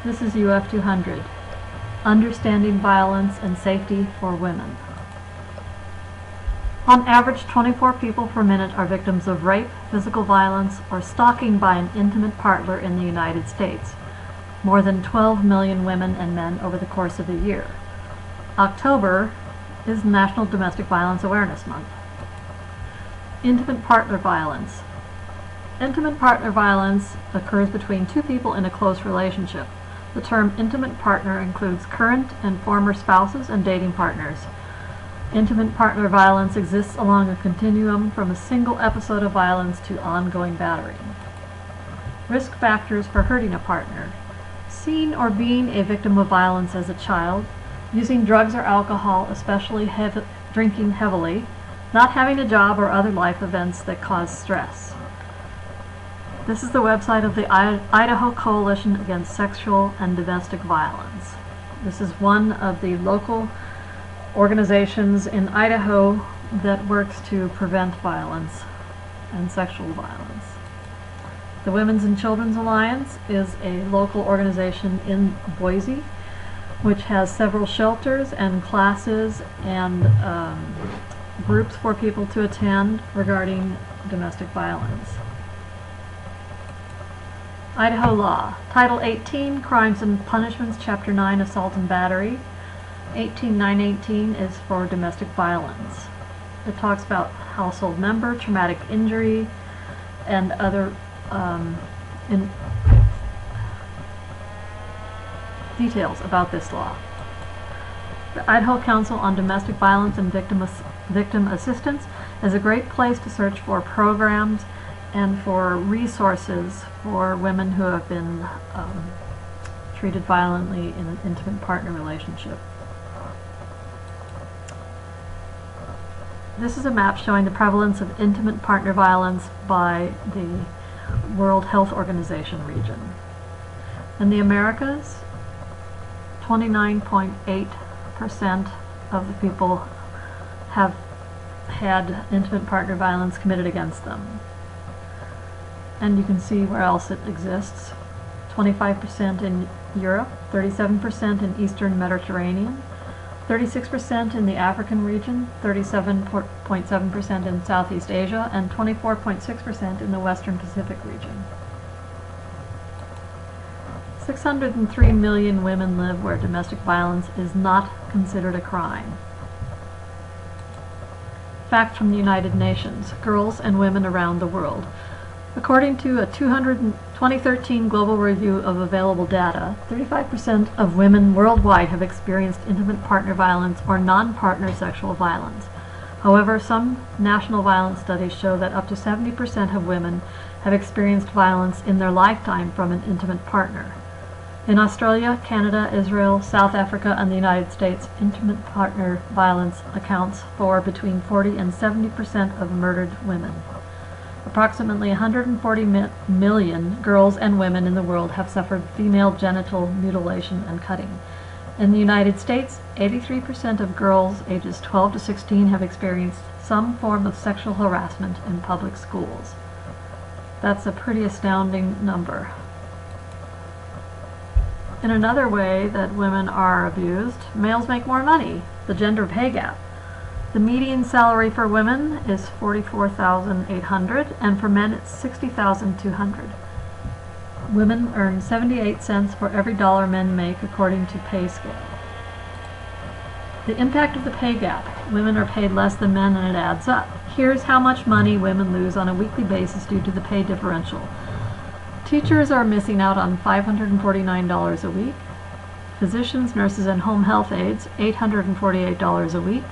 This is UF200, Understanding Violence and Safety for Women. On average, 24 people per minute are victims of rape, physical violence, or stalking by an intimate partner in the United States. More than 12 million women and men over the course of a year. October is National Domestic Violence Awareness Month. Intimate partner violence. Intimate partner violence occurs between two people in a close relationship. The term intimate partner includes current and former spouses and dating partners. Intimate partner violence exists along a continuum from a single episode of violence to ongoing battery. Risk factors for hurting a partner. Seeing or being a victim of violence as a child, using drugs or alcohol, especially drinking heavily, not having a job or other life events that cause stress. This is the website of the Idaho Coalition Against Sexual and Domestic Violence. This is one of the local organizations in Idaho that works to prevent violence and sexual violence. The Women's and Children's Alliance is a local organization in Boise, which has several shelters and classes and groups for people to attend regarding domestic violence. Idaho law. Title 18, Crimes and Punishments, Chapter 9, Assault and Battery. 18918 is for domestic violence. It talks about household member, traumatic injury, and other details about this law. The Idaho Council on Domestic Violence and Victim Assistance is a great place to search for programs and for resources for women who have been treated violently in an intimate partner relationship. This is a map showing the prevalence of intimate partner violence by the World Health Organization region. In the Americas, 29.8% of the people have had intimate partner violence committed against them. And you can see where else it exists. 25% in Europe, 37% in Eastern Mediterranean, 36% in the African region, 37.7% in Southeast Asia, and 24.6% in the Western Pacific region. 603 million women live where domestic violence is not considered a crime. Fact from the United Nations, girls and women around the world. According to a 2013 global review of available data, 35% of women worldwide have experienced intimate partner violence or non-partner sexual violence. However, some national violence studies show that up to 70% of women have experienced violence in their lifetime from an intimate partner. In Australia, Canada, Israel, South Africa, and the United States, intimate partner violence accounts for between 40 and 70% of murdered women. Approximately 140 million girls and women in the world have suffered female genital mutilation and cutting. In the United States, 83% of girls ages 12 to 16 have experienced some form of sexual harassment in public schools. That's a pretty astounding number. In another way that women are abused, males make more money, the gender pay gap. The median salary for women is $44,800 and for men it's $60,200. Women earn 78 cents for every dollar men make according to pay scale. The impact of the pay gap. Women are paid less than men and it adds up. Here's how much money women lose on a weekly basis due to the pay differential. Teachers are missing out on $549 a week. Physicians, nurses, and home health aides, $848 a week.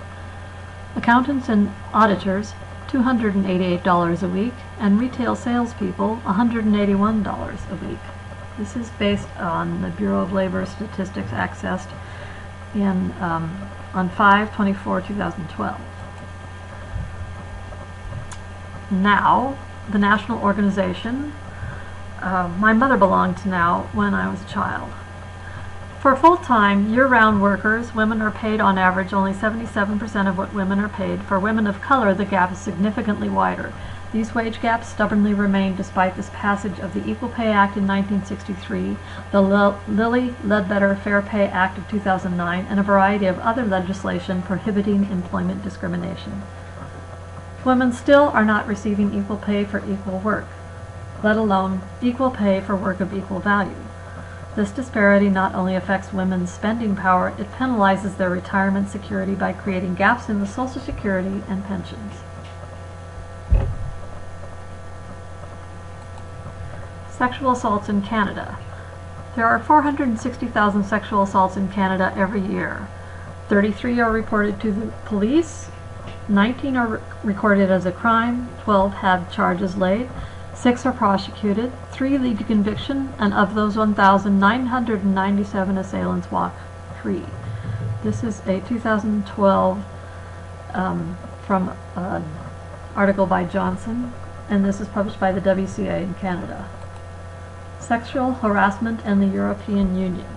Accountants and auditors, $288 a week, and retail salespeople, $181 a week. This is based on the Bureau of Labor Statistics accessed in on 5/24/2012. Now, the national organization my mother belonged to now when I was a child. For full-time, year-round workers, women are paid on average only 77% of what women are paid. For women of color, the gap is significantly wider. These wage gaps stubbornly remain despite this passage of the Equal Pay Act in 1963, the Lilly-Ledbetter Fair Pay Act of 2009, and a variety of other legislation prohibiting employment discrimination. Women still are not receiving equal pay for equal work, let alone equal pay for work of equal value. This disparity not only affects women's spending power, it penalizes their retirement security by creating gaps in the Social Security and pensions. Sexual assaults in Canada. There are 460,000 sexual assaults in Canada every year. 33 are reported to the police, 19 are recorded as a crime, 12 have charges laid, 6 are prosecuted, 3 lead to conviction, and of those 1,997 assailants walk free. This is a 2012 from an article by Johnson, and this is published by the WCA in Canada. Sexual harassment and the European Union.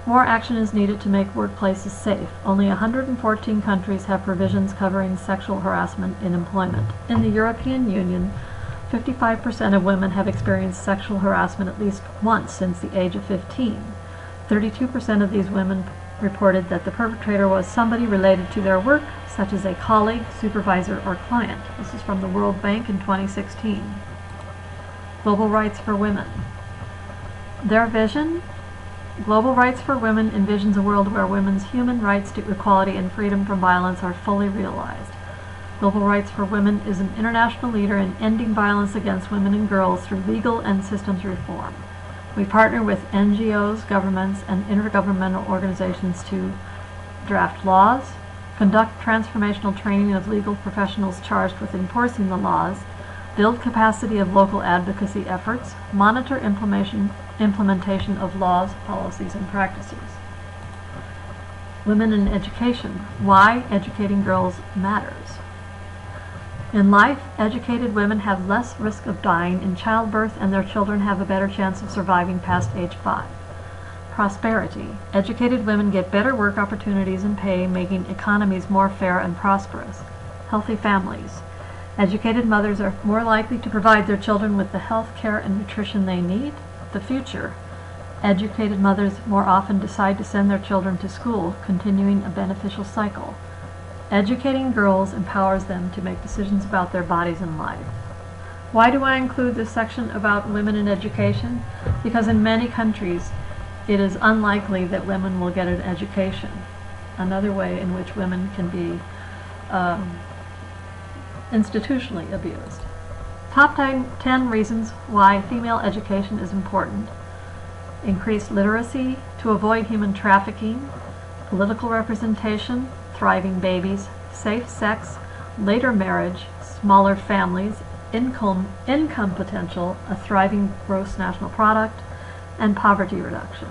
More action is needed to make workplaces safe. Only 114 countries have provisions covering sexual harassment in employment. In the European Union, 55% of women have experienced sexual harassment at least once since the age of 15. 32% of these women reported that the perpetrator was somebody related to their work, such as a colleague, supervisor, or client. This is from the World Bank in 2016. Global Rights for Women. Their vision? Global Rights for Women envisions a world where women's human rights to equality and freedom from violence are fully realized. Global Rights for Women is an international leader in ending violence against women and girls through legal and systems reform. We partner with NGOs, governments, and intergovernmental organizations to draft laws, conduct transformational training of legal professionals charged with enforcing the laws, build capacity of local advocacy efforts, monitor implementation of laws, policies, and practices. Women in education. Why educating girls matters. In life, educated women have less risk of dying in childbirth, and their children have a better chance of surviving past age 5. Prosperity. Educated women get better work opportunities and pay, making economies more fair and prosperous. Healthy families. Educated mothers are more likely to provide their children with the health care and nutrition they need. The future. Educated mothers more often decide to send their children to school, continuing a beneficial cycle. Educating girls empowers them to make decisions about their bodies and life. Why do I include this section about women in education? Because in many countries, it is unlikely that women will get an education. Another way in which women can be institutionally abused. Top 10 reasons why female education is important. Increased literacy to avoid human trafficking, political representation, thriving babies, safe sex, later marriage, smaller families, income potential, a thriving gross national product, and poverty reduction.